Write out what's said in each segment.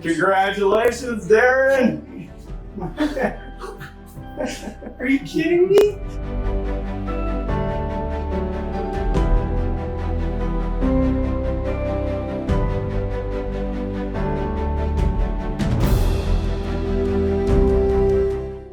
Congratulations, Darren! Are you kidding me?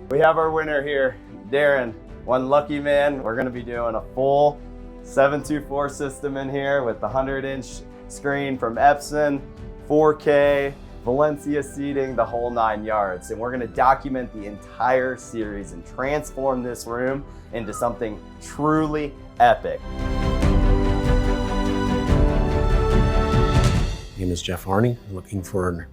We have our winner here, Darren. One lucky man. We're gonna be doing a full 724 system in here with the 100-inch screen from Epson, 4K, Valencia seating, the whole 9 yards. And we're gonna document the entire series and transform this room into something truly epic. My name is Jeff Harney. I'm looking for an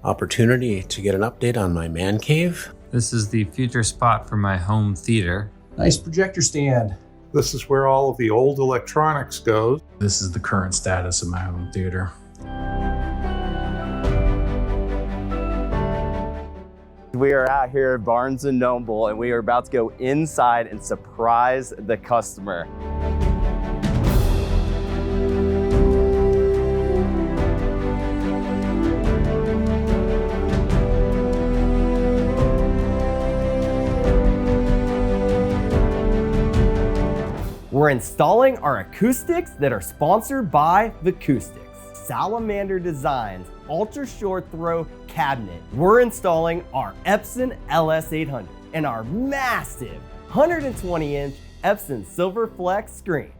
opportunity to get an update on my man cave. This is the future spot for my home theater. Nice projector stand. This is where all of the old electronics goes. This is the current status of my home theater. We are out here at Barnes & Noble and we are about to go inside and surprise the customer. We're installing our acoustics that are sponsored by Vicoustics. Salamander Designs ultra short throw cabinet. We're installing our Epson LS800 and our massive 120-inch Epson Silverflex screen.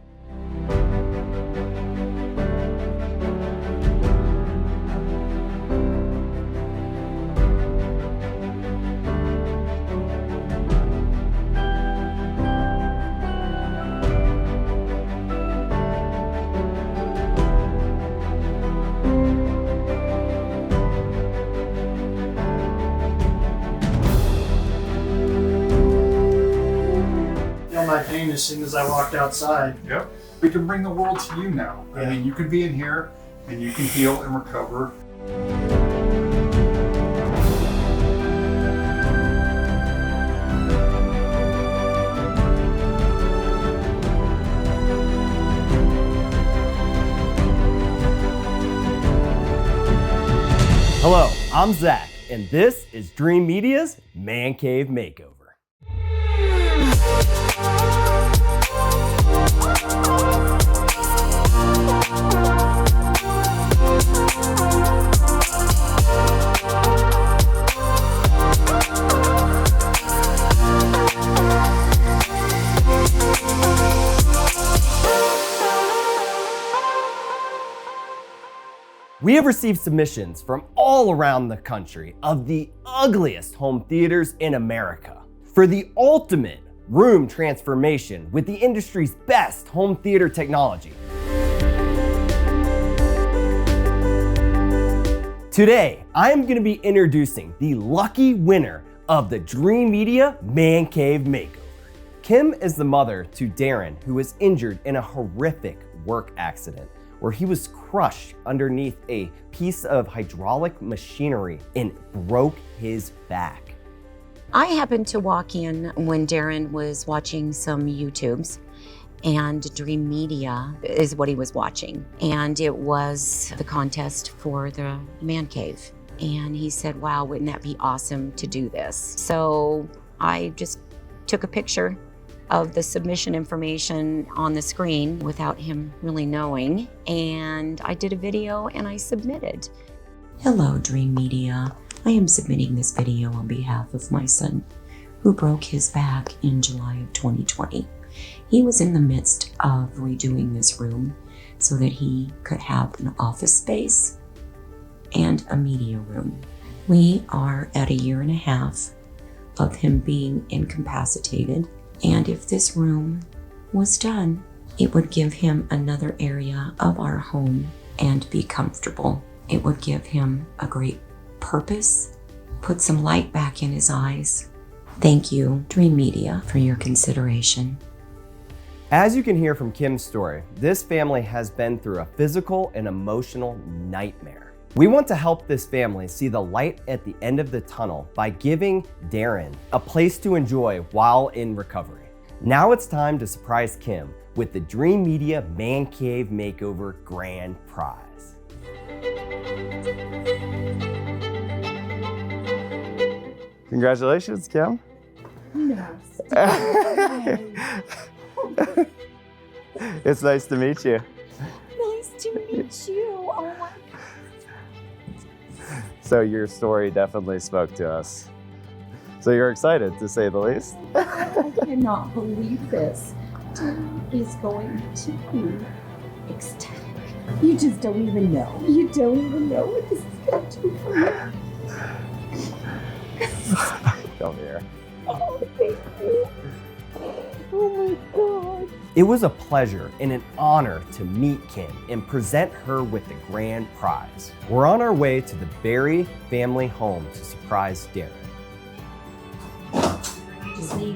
My pain as soon as I walked outside. Yep. We can bring the world to you now. I mean, you can be in here and you can heal and recover. Hello, I'm Zach, and this is Dreamedia's Man Cave Makeover. We have received submissions from all around the country of the ugliest home theaters in America for the ultimate room transformation with the industry's best home theater technology. Today, I am going to be introducing the lucky winner of the Dreamedia Man Cave Makeover. Kim is the mother to Darren, who was injured in a horrific work accident where he was crushed underneath a piece of hydraulic machinery and broke his back. I happened to walk in when Darren was watching some YouTubes, and Dreamedia is what he was watching. And it was the contest for the man cave. And he said, wow, wouldn't that be awesome to do this? So I just took a picture of the submission information on the screen without him really knowing. And I did a video and I submitted. Hello, Dreamedia. I am submitting this video on behalf of my son, who broke his back in July of 2020. He was in the midst of redoing this room so that he could have an office space and a media room. We are at 1.5 years of him being incapacitated, and if this room was done, it would give him another area of our home and be comfortable. It would give him a great purpose, put some light back in his eyes. Thank you, Dreamedia, for your consideration. As you can hear from Kim's story, this family has been through a physical and emotional nightmare. We want to help this family see the light at the end of the tunnel by giving Darren a place to enjoy while in recovery. Now it's time to surprise Kim with the Dreamedia Man Cave Makeover Grand Prize. Congratulations, Kim. It's nice to meet you. Nice to meet you. Oh my. So your story definitely spoke to us. So you're excited, to say the least. I cannot believe this. Darren is going to be ecstatic. You just don't even know. You don't even know what this is going to do for you. Come here. Oh, thank you. Oh my God. It was a pleasure and an honor to meet Kim and present her with the grand prize. We're on our way to the Berry family home to surprise Darren.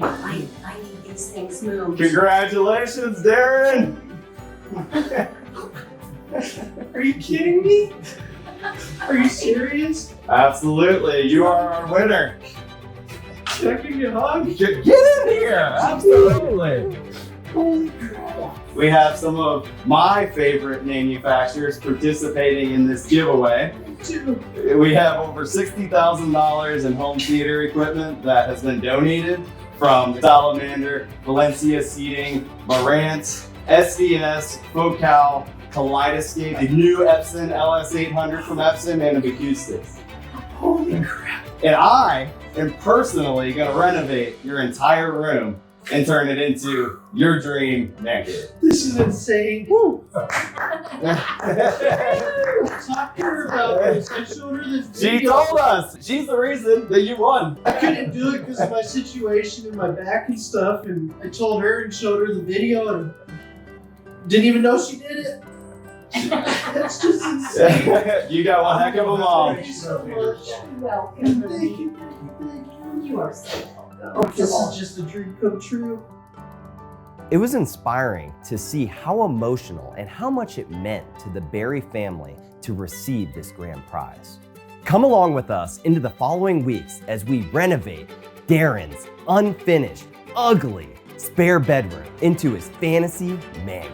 I need these things moved. Congratulations, Darren. Are you kidding me? Are you serious? Absolutely, you are our winner. Can I give you a hug? Get in here, absolutely. Holy crap. We have some of my favorite manufacturers participating in this giveaway. We have over $60,000 in home theater equipment that has been donated from Salamander, Valencia Seating, Marantz, SDS, Focal, Kaleidoscape, the new Epson LS800 from Epson, and the Vicoustics. Holy crap. And I am personally going to renovate your entire room and turn it into your dream man cave. This is insane. Woo. Talk to her about this. I showed her this She video. told us. She's the reason that you won. I couldn't do it because of my situation and my back and stuff, and I told her and showed her the video and didn't even know she did it. That's just insane. You got one heck of a mom. Thank you so much. Welcome. Thank you. You are so welcome. This is just a dream come true. It was inspiring to see how emotional and how much it meant to the Berry family to receive this grand prize. Come along with us into the following weeks as we renovate Darren's unfinished, ugly, spare bedroom into his fantasy man cave.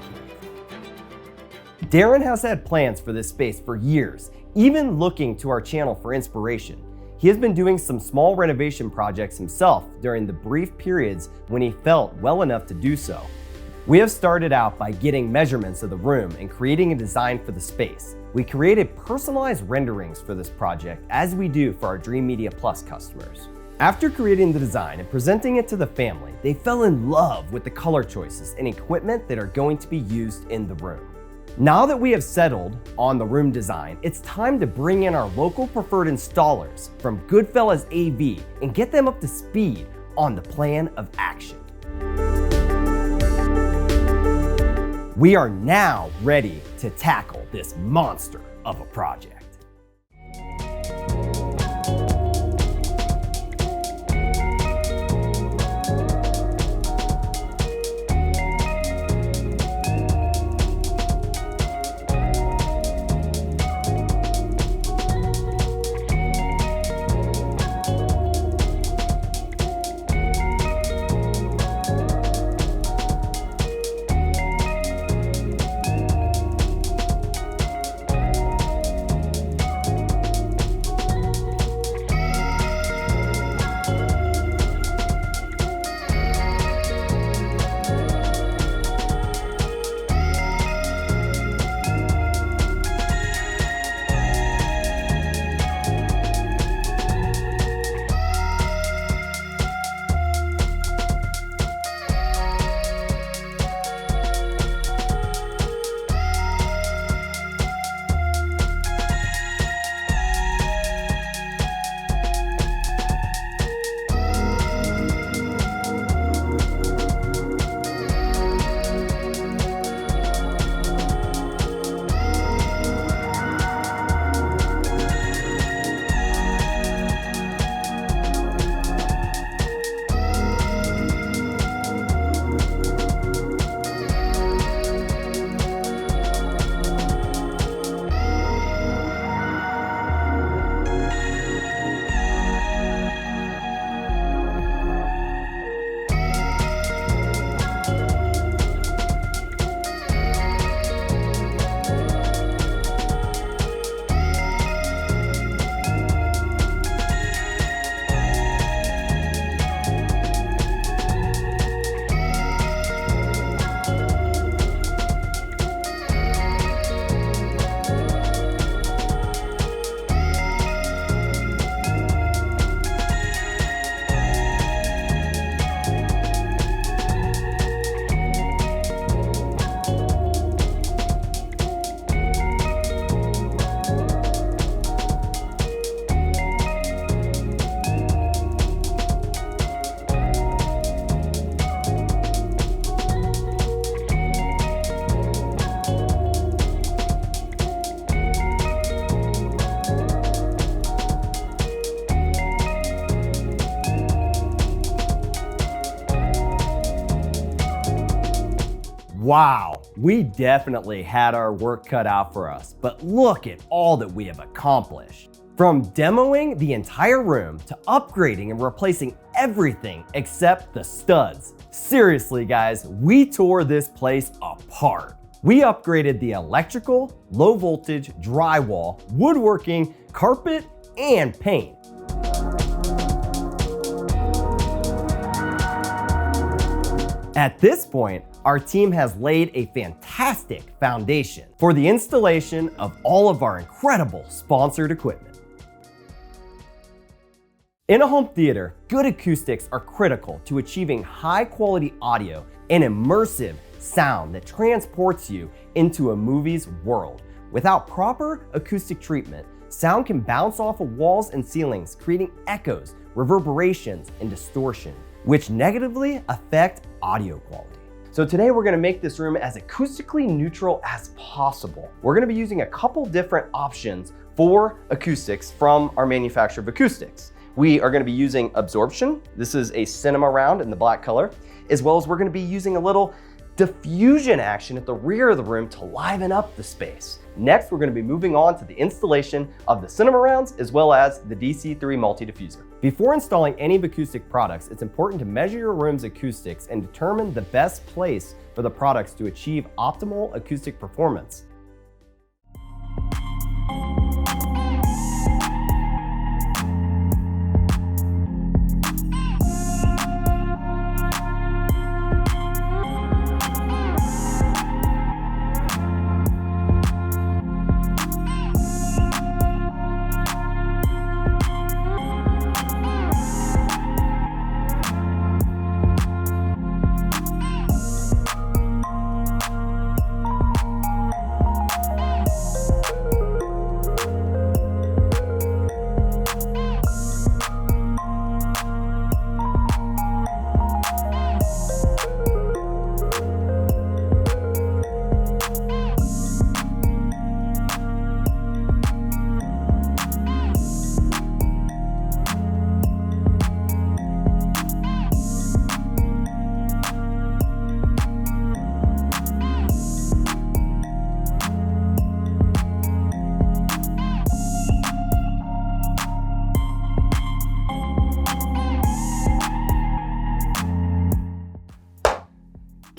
Darren has had plans for this space for years, even looking to our channel for inspiration. He has been doing some small renovation projects himself during the brief periods when he felt well enough to do so. We have started out by getting measurements of the room and creating a design for the space. We created personalized renderings for this project as we do for our Dreamedia Plus customers. After creating the design and presenting it to the family, they fell in love with the color choices and equipment that are going to be used in the room. Now that we have settled on the room design, it's time to bring in our local preferred installers from Goodfellas AV and get them up to speed on the plan of action. We are now ready to tackle this monster of a project. Wow, we definitely had our work cut out for us, but look at all that we have accomplished. From demoing the entire room to upgrading and replacing everything except the studs. Seriously guys, we tore this place apart. We upgraded the electrical, low voltage, drywall, woodworking, carpet, and paint. At this point, our team has laid a fantastic foundation for the installation of all of our incredible sponsored equipment. In a home theater, good acoustics are critical to achieving high quality audio and immersive sound that transports you into a movie's world. Without proper acoustic treatment, sound can bounce off of walls and ceilings, creating echoes, reverberations, and distortion, which negatively affect audio quality. So today we're gonna make this room as acoustically neutral as possible. We're gonna be using a couple different options for acoustics from our manufacturer Vicoustics. We are gonna be using absorption. This is a cinema round in the black color, as well as we're gonna be using a little diffusion action at the rear of the room to liven up the space. Next, we're gonna be moving on to the installation of the cinema rounds as well as the DC3 multi-diffuser. Before installing any Vicoustic products, it's important to measure your room's acoustics and determine the best place for the products to achieve optimal acoustic performance.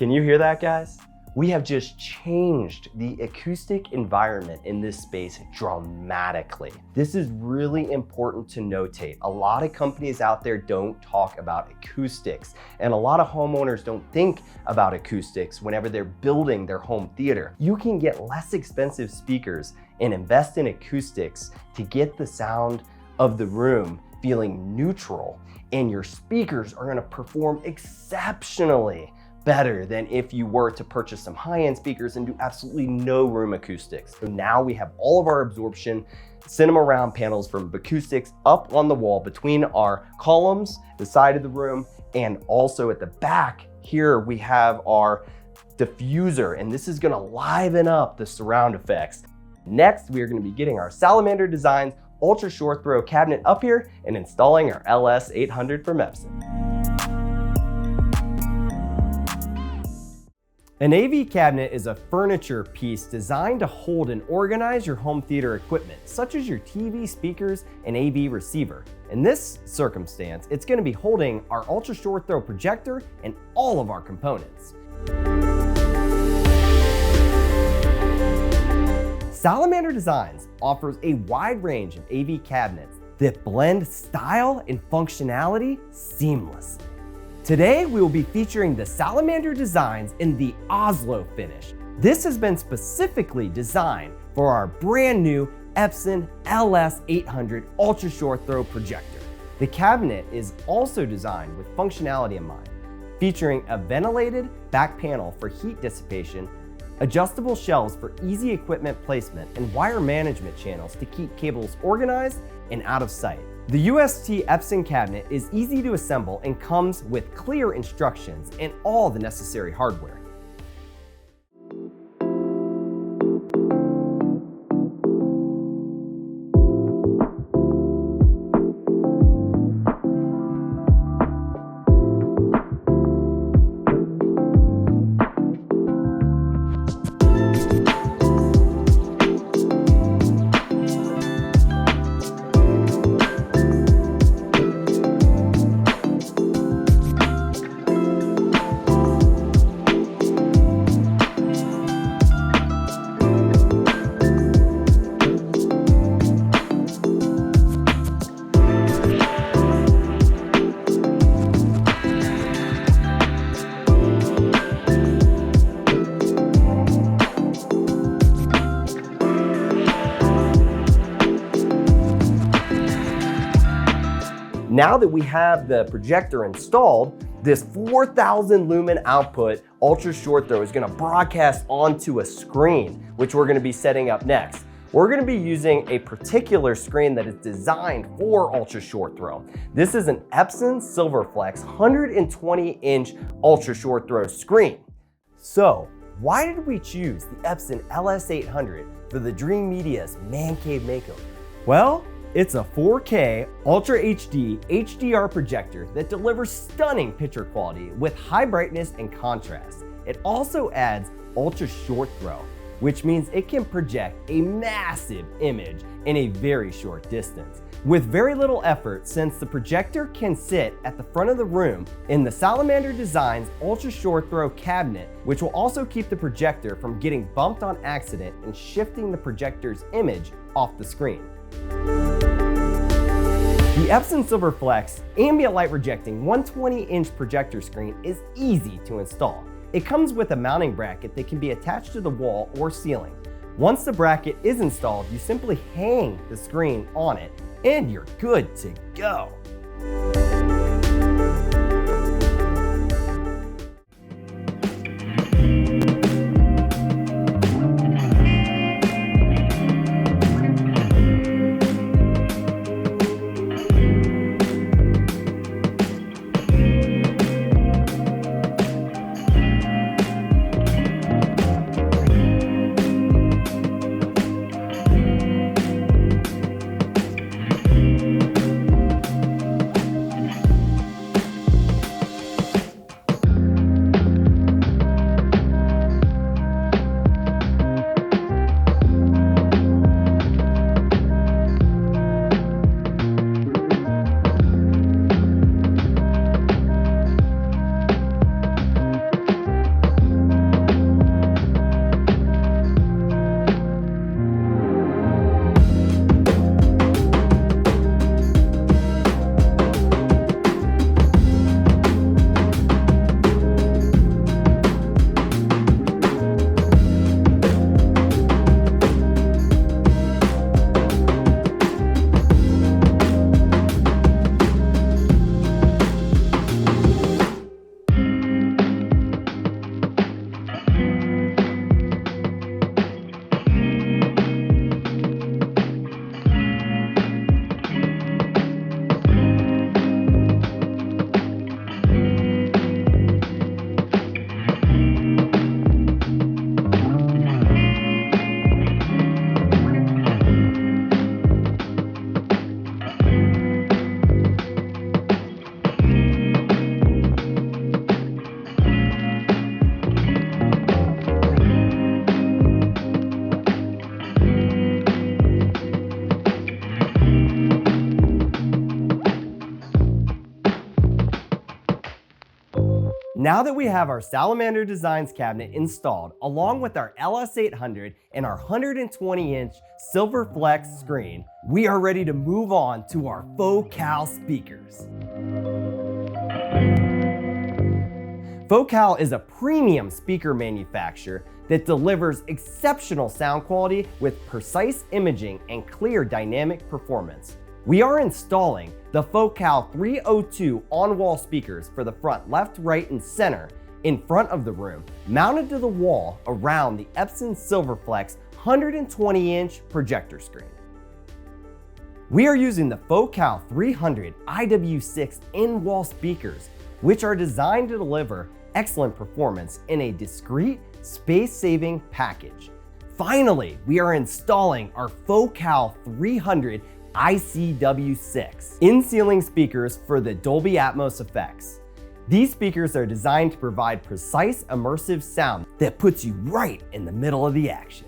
Can you hear that, guys? We have just changed the acoustic environment in this space dramatically. This is really important to notate. A lot of companies out there don't talk about acoustics, and a lot of homeowners don't think about acoustics whenever they're building their home theater. You can get less expensive speakers and invest in acoustics to get the sound of the room feeling neutral, and your speakers are gonna perform exceptionally better than if you were to purchase some high-end speakers and do absolutely no room acoustics. So now we have all of our absorption cinema round panels from Vicoustics up on the wall between our columns, the side of the room, and also at the back here we have our diffuser, and this is gonna liven up the surround effects. Next, we are gonna be getting our Salamander Designs ultra short throw cabinet up here and installing our LS800 from Epson. An AV cabinet is a furniture piece designed to hold and organize your home theater equipment, such as your TV speakers and AV receiver. In this circumstance, it's going to be holding our ultra short throw projector and all of our components. Salamander Designs offers a wide range of AV cabinets that blend style and functionality seamlessly. Today, we will be featuring the Salamander Designs in the Oslo finish. This has been specifically designed for our brand new Epson LS800 ultra short throw projector. The cabinet is also designed with functionality in mind, featuring a ventilated back panel for heat dissipation, adjustable shelves for easy equipment placement, and wire management channels to keep cables organized and out of sight. The UST Epson cabinet is easy to assemble and comes with clear instructions and all the necessary hardware. Now that we have the projector installed, this 4,000 lumen output ultra short throw is gonna broadcast onto a screen, which we're gonna be setting up next. We're gonna be using a particular screen that is designed for ultra short throw. This is an Epson Silverflex 120-inch ultra short throw screen. So, why did we choose the Epson LS800 for the Dreamedia's Man Cave Makeover? Well, it's a 4K Ultra HD HDR projector that delivers stunning picture quality with high brightness and contrast. It also adds ultra short throw, which means it can project a massive image in a very short distance. With very little effort, since the projector can sit at the front of the room in the Salamander Designs ultra short throw cabinet, which will also keep the projector from getting bumped on accident and shifting the projector's image off the screen. The Epson Silverflex ambient light rejecting 120-inch projector screen is easy to install. It comes with a mounting bracket that can be attached to the wall or ceiling. Once the bracket is installed, you simply hang the screen on it and you're good to go. Now that we have our Salamander Designs cabinet installed, along with our LS800 and our 120-inch Silverflex screen, we are ready to move on to our Focal speakers. Focal is a premium speaker manufacturer that delivers exceptional sound quality with precise imaging and clear dynamic performance. We are installing the Focal 302 on-wall speakers for the front left, right, and center in front of the room, mounted to the wall around the Epson Silverflex 120-inch projector screen. We are using the Focal 300 IW6 in-wall speakers, which are designed to deliver excellent performance in a discreet, space-saving package. Finally, we are installing our Focal 300 ICW6 in-ceiling speakers for the Dolby Atmos effects. These speakers are designed to provide precise, immersive sound that puts you right in the middle of the action.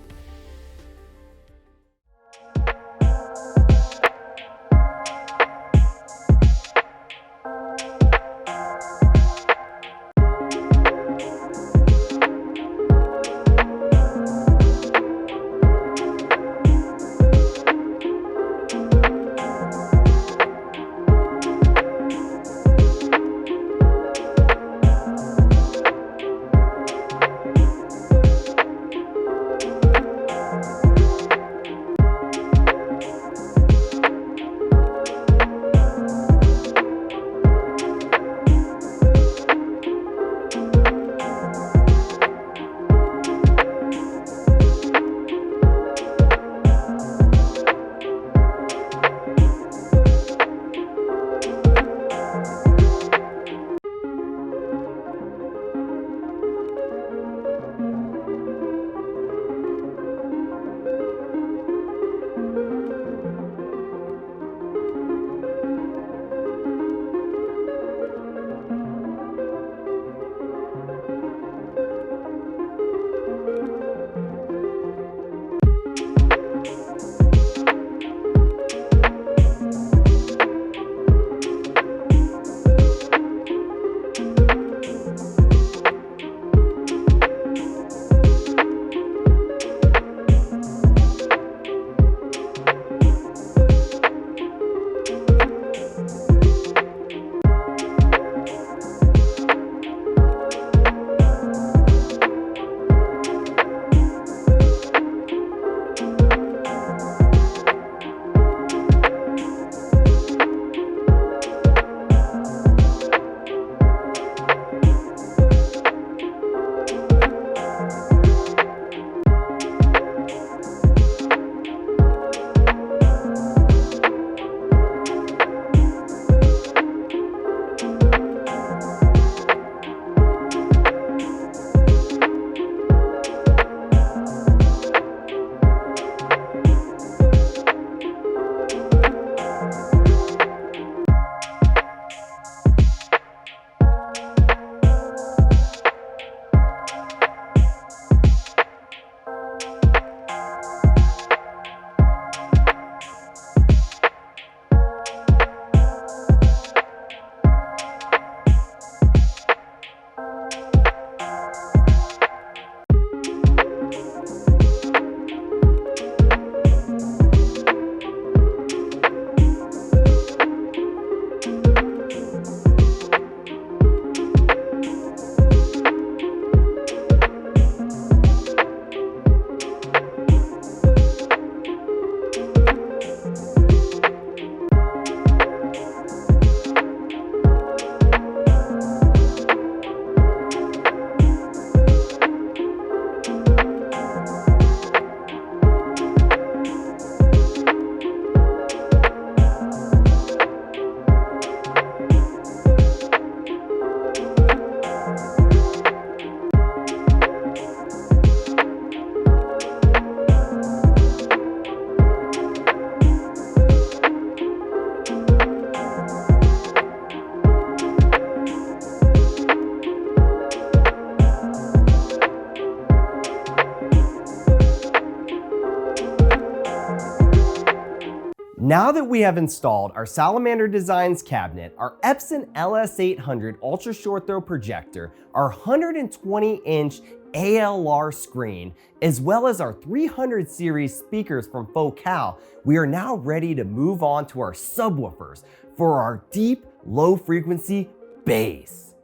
Now that we have installed our Salamander Designs cabinet, our Epson LS800 ultra short throw projector, our 120-inch ALR screen, as well as our 300 series speakers from Focal, we are now ready to move on to our subwoofers for our deep, low frequency bass.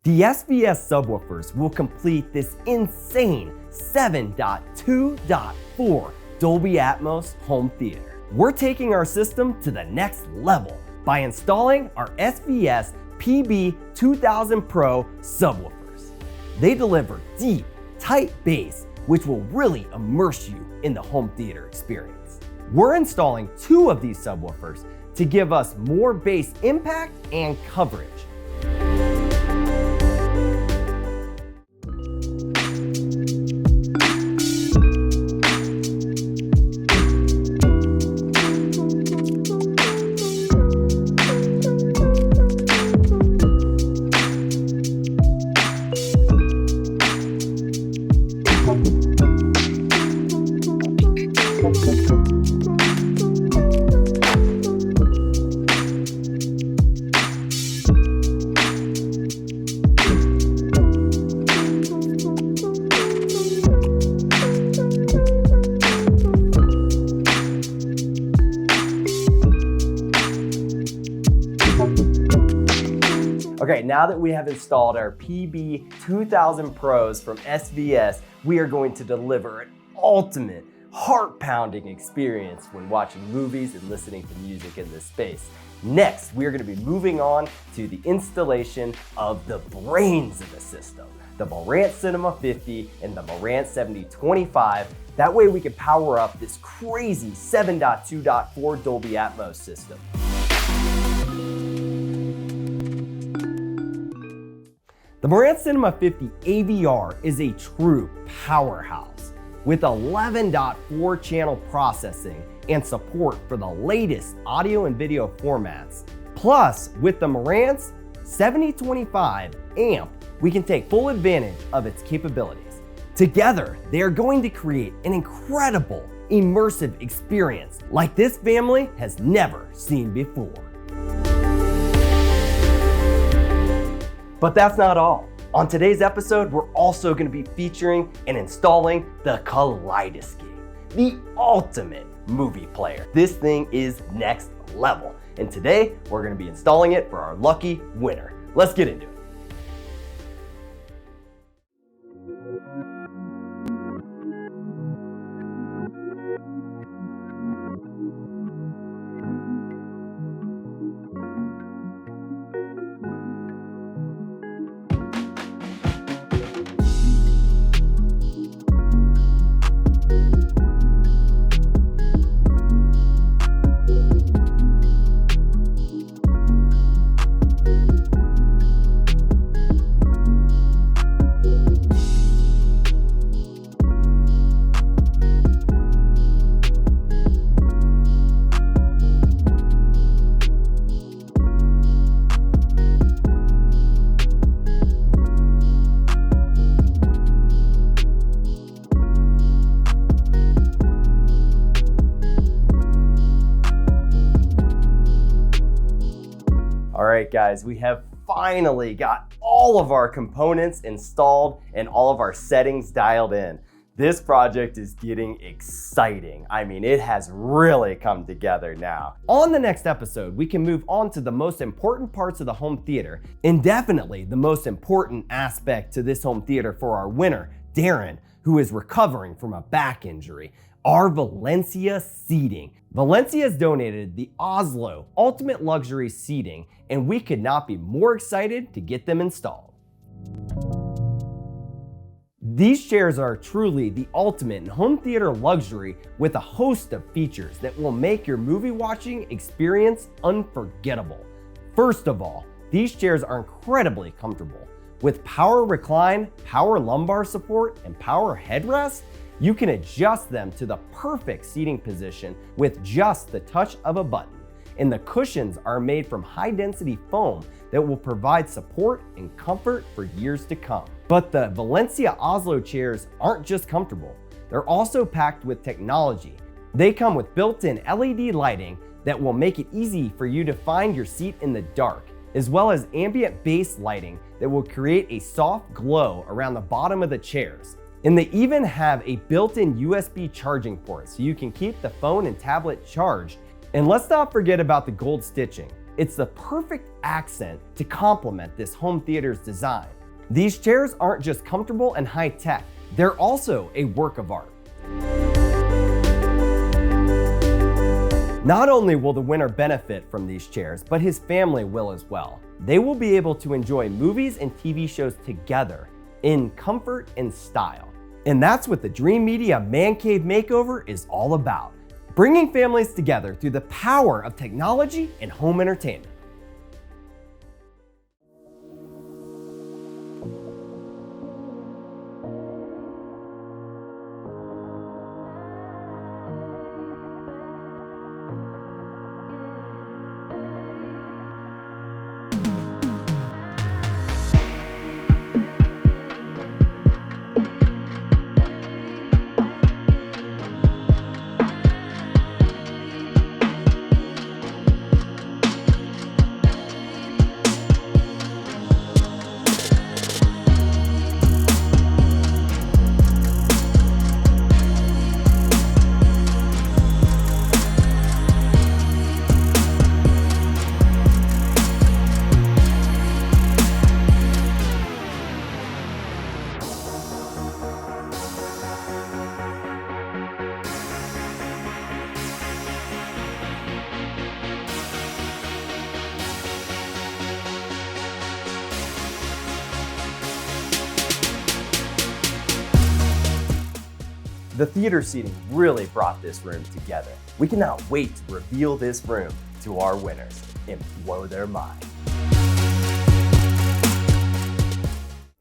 The SVS subwoofers will complete this insane 7.2.4 Dolby Atmos home theater. We're taking our system to the next level by installing our SVS PB2000 Pro subwoofers. They deliver deep, tight bass, which will really immerse you in the home theater experience. We're installing 2 of these subwoofers to give us more bass impact and coverage. Okay, now that we have installed our PB2000 Pros from SVS, we are going to deliver an ultimate, heart-pounding experience when watching movies and listening to music in this space. Next, we are going to be moving on to the installation of the brains of the system, the Marantz Cinema 50 and the Marantz 7025. That way we can power up this crazy 7.2.4 Dolby Atmos system. The Marantz Cinema 50 AVR is a true powerhouse with 11.4 channel processing and support for the latest audio and video formats. Plus, with the Marantz 7025 amp, we can take full advantage of its capabilities. Together, they are going to create an incredible, immersive experience like this family has never seen before. But that's not all. On today's episode, we're also going to be featuring and installing the Kaleidoscape, the ultimate movie player. This thing is next level, and today we're going to be installing it for our lucky winner. Let's get into it. All right, guys, we have finally got all of our components installed and all of our settings dialed in. This project is getting exciting. I mean, it has really come together now. On the next episode, we can move on to the most important parts of the home theater, and definitely the most important aspect to this home theater for our winner, Darren, who is recovering from a back injury, our Valencia seating. Valencia has donated the Oslo Ultimate Luxury seating, and we could not be more excited to get them installed. These chairs are truly the ultimate in home theater luxury with a host of features that will make your movie watching experience unforgettable. First of all, these chairs are incredibly comfortable. With power recline, power lumbar support, and power headrest, you can adjust them to the perfect seating position with just the touch of a button. And the cushions are made from high-density foam that will provide support and comfort for years to come. But the Valencia Oslo chairs aren't just comfortable. They're also packed with technology, They come with built-in LED lighting that will make it easy for you to find your seat in the dark, as well as ambient base lighting that will create a soft glow around the bottom of the chairs. And they even have a built-in USB charging port so you can keep the phone and tablet charged. And let's not forget about the gold stitching. It's the perfect accent to complement this home theater's design. These chairs aren't just comfortable and high-tech, they're also a work of art. Not only will the winner benefit from these chairs, but his family will as well. They will be able to enjoy movies and TV shows together in comfort and style. And that's what the Dreamedia Man Cave Makeover is all about. Bringing families together through the power of technology and home entertainment. The theater seating really brought this room together. We cannot wait to reveal this room to our winners and blow their mind.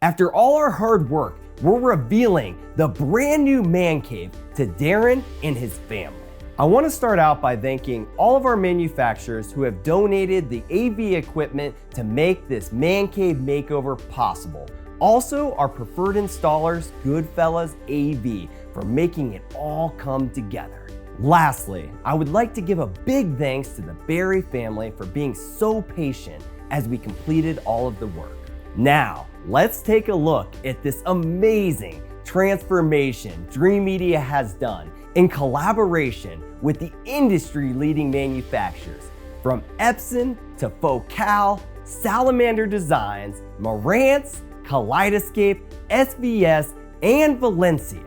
After all our hard work, we're revealing the brand new man cave to Darren and his family. I want to start out by thanking all of our manufacturers who have donated the AV equipment to make this man cave makeover possible. Also, our preferred installers, Goodfellas AV, for making it all come together. Lastly, I would like to give a big thanks to the Berry family for being so patient as we completed all of the work. Now, let's take a look at this amazing transformation Dreamedia has done in collaboration with the industry-leading manufacturers from Epson to Focal, Salamander Designs, Marantz, Kaleidoscape, SVS, and Valencia.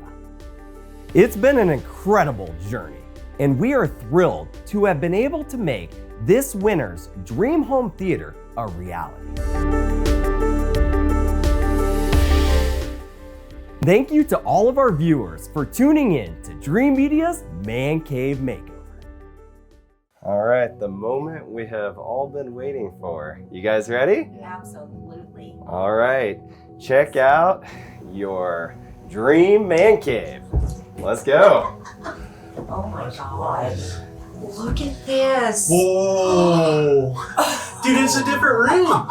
It's been an incredible journey, and we are thrilled to have been able to make this winner's dream home theater a reality. Thank you to all of our viewers for tuning in to Dreamedia's Man Cave Makeover. All right, the moment we have all been waiting for. You guys ready? Absolutely. All right, check out your dream man cave. Let's go. Oh my God. Look at this. Whoa! Dude, it's a different room.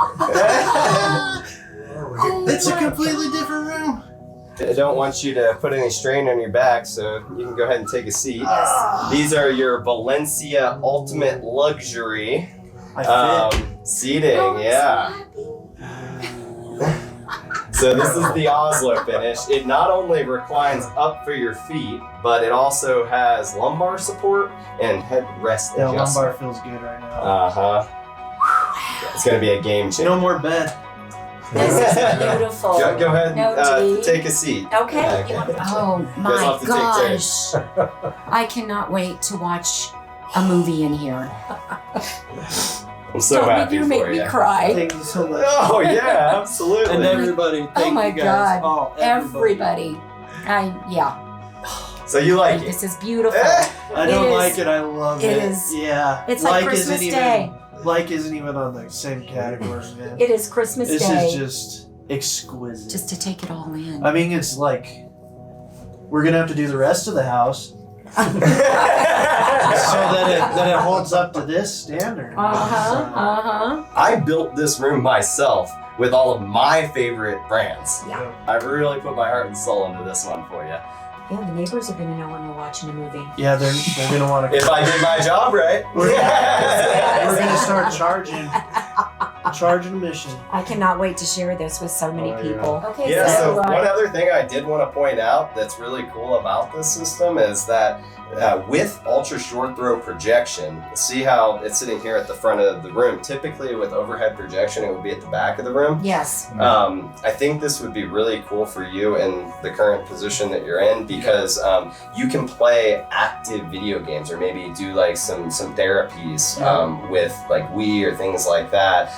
It's a completely different room. I don't want you to put any strain on your back, so you can go ahead and take a seat. These are your Valencia Ultimate Luxury seating, yeah. So this is the Oslo finish. It not only reclines up for your feet, but it also has lumbar support and headrest Yeah, adjustment. lumbar feels good right now. It's gonna be a game changer. No more bed. This is beautiful. Go ahead No and tea. take a seat. Okay. Okay. Oh You guys my have to take turns. gosh. I cannot wait to watch a movie in here. I'm so happy you for make me you. cry. Thank you so much. Oh yeah, absolutely. And everybody, thank my you guys. God. Oh, Everybody. Yeah. So you like it? This is beautiful. I don't It is- like it. I love it. it is- Yeah. It's like Christmas isn't Day. Even, like isn't even on the same category, man. It is Christmas This Day. is just exquisite. Just to take it all in. I mean, it's like we're gonna have to do the rest of the house so that it holds up to this standard. I built this room myself with all of my favorite brands. Yeah. I really put my heart and soul into this one for you. Yeah, the neighbors are gonna know when we're watching a movie. Yeah, they're gonna want to. If I did my job right. We're gonna start charging admission. I cannot wait to share this with so many people. Okay, Yeah, so so one other thing I did want to point out that's really cool about this system is that with ultra short throw projection, see how it's sitting here at the front of the room. Typically with overhead projection, it would be at the back of the room. yes, I think this would be really cool for you in the current position that you're in because you can play active video games or maybe do like some therapies with like Wii or things like that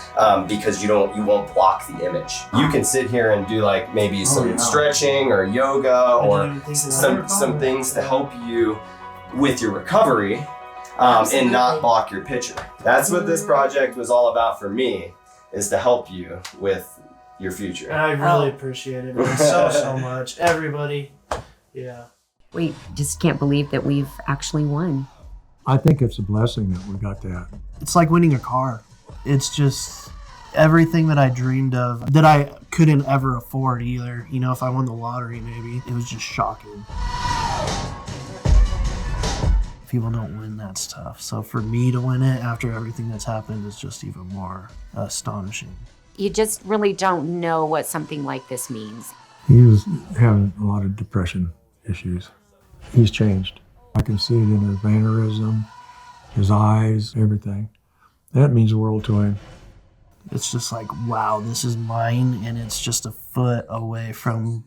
because you won't block the image. You can sit here and do like maybe some stretching or yoga or some things to help you with your recovery and not block your picture. That's what this project was all about for me, is to help you with your future. And I really appreciate it so much. Everybody. Yeah. we just can't believe that we've actually won. I think it's a blessing that we got that. It's like winning a car. It's just everything that I dreamed of that I couldn't ever afford either. You know, if I won the lottery, maybe. It was just shocking. People don't win that stuff. So for me to win it after everything that's happened is just even more astonishing. You just really don't know what something like this means. He was having a lot of depression issues. He's changed. I can see it in his mannerism, his eyes, everything. That means the world to him. It's just like, wow, this is mine, and it's just a foot away from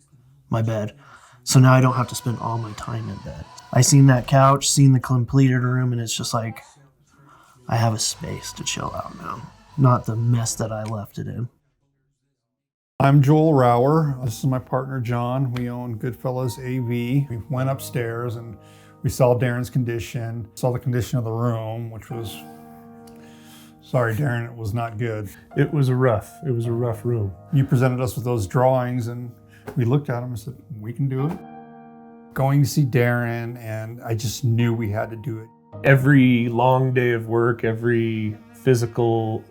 my bed. So now I don't have to spend all my time in bed. I seen that couch, seen the completed room, and it's just like, I have a space to chill out now. Not the mess that I left it in. I'm Joel Rauer. This is my partner, John. We own Goodfellas AV. We went upstairs and we saw Darren's condition, saw the condition of the room, which was, sorry, Darren, it was not good. It was a rough room. You presented us with those drawings and we looked at them and said, we can do it. Going to see Darren, and I just knew we had to do it. Every long day of work, every physical,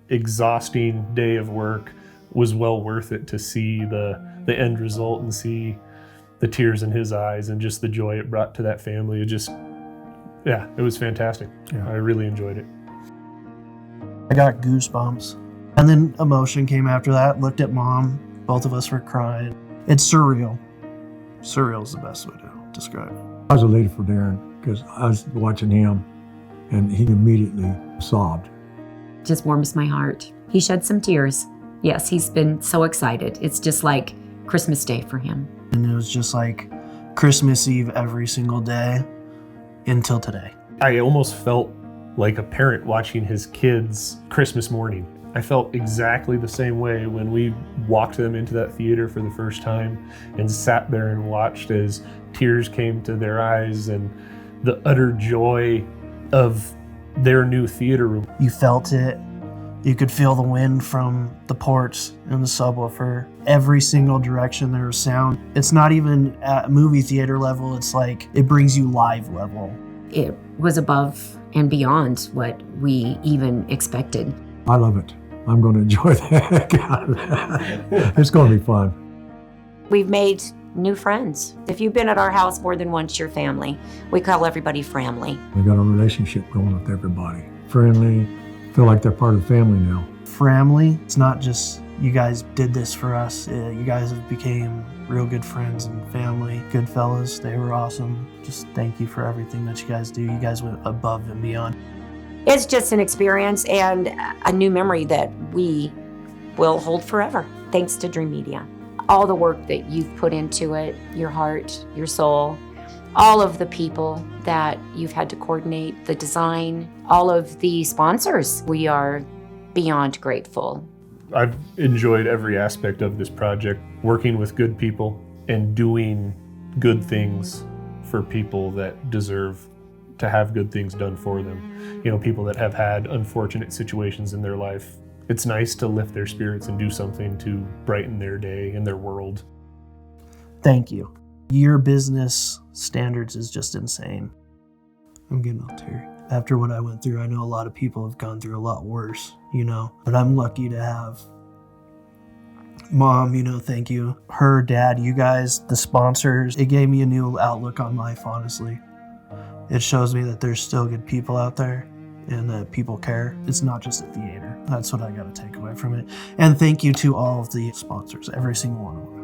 exhausting day of work was well worth it to see the end result and see the tears in his eyes and just the joy it brought to that family. It just, yeah, it was fantastic. Yeah. I really enjoyed it. I got goosebumps. And then emotion came after that. Looked at Mom. Both of us were crying. It's surreal. Surreal is the best way to describe it. I was elated for Darren because I was watching him and he immediately sobbed. Just warms my heart. He shed some tears. Yes, he's been so excited. It's just like Christmas Day for him. And it was just like Christmas Eve every single day until today. I almost felt like a parent watching his kids Christmas morning. I felt exactly the same way when we walked them into that theater for the first time and sat there and watched as tears came to their eyes and the utter joy of their new theater room. You felt it. You could feel the wind from the ports and the subwoofer. Every single direction there was sound. It's not even at movie theater level. It's like it brings you live level. It was above and beyond what we even expected. I love it. I'm going to enjoy the heck out of that. It's going to be fun. We've made new friends. If you've been at our house more than once, you're family. We call everybody family. We got a relationship going with everybody. Friendly, feel like they're part of the family now. Family, it's not just you guys did this for us. You guys have became real good friends and family. Good fellas, they were awesome. Just thank you for everything that you guys do. You guys went above and beyond. It's just an experience and a new memory that we will hold forever, thanks to Dreamedia. All the work that you've put into it, your heart, your soul, all of the people that you've had to coordinate, the design, all of the sponsors, we are beyond grateful. I've enjoyed every aspect of this project, working with good people and doing good things for people that deserve to have good things done for them. You know, people that have had unfortunate situations in their life. It's nice to lift their spirits and do something to brighten their day and their world. Thank you. Your business standards is just insane. I'm getting all teary. After what I went through, I know a lot of people have gone through a lot worse, you know, but I'm lucky to have Mom, thank you. Her, Dad, you guys, the sponsors, it gave me a new outlook on life, honestly. It shows me that there's still good people out there and that people care. It's not just a theater. That's what I got to take away from it. And thank you to all of the sponsors, every single one of them.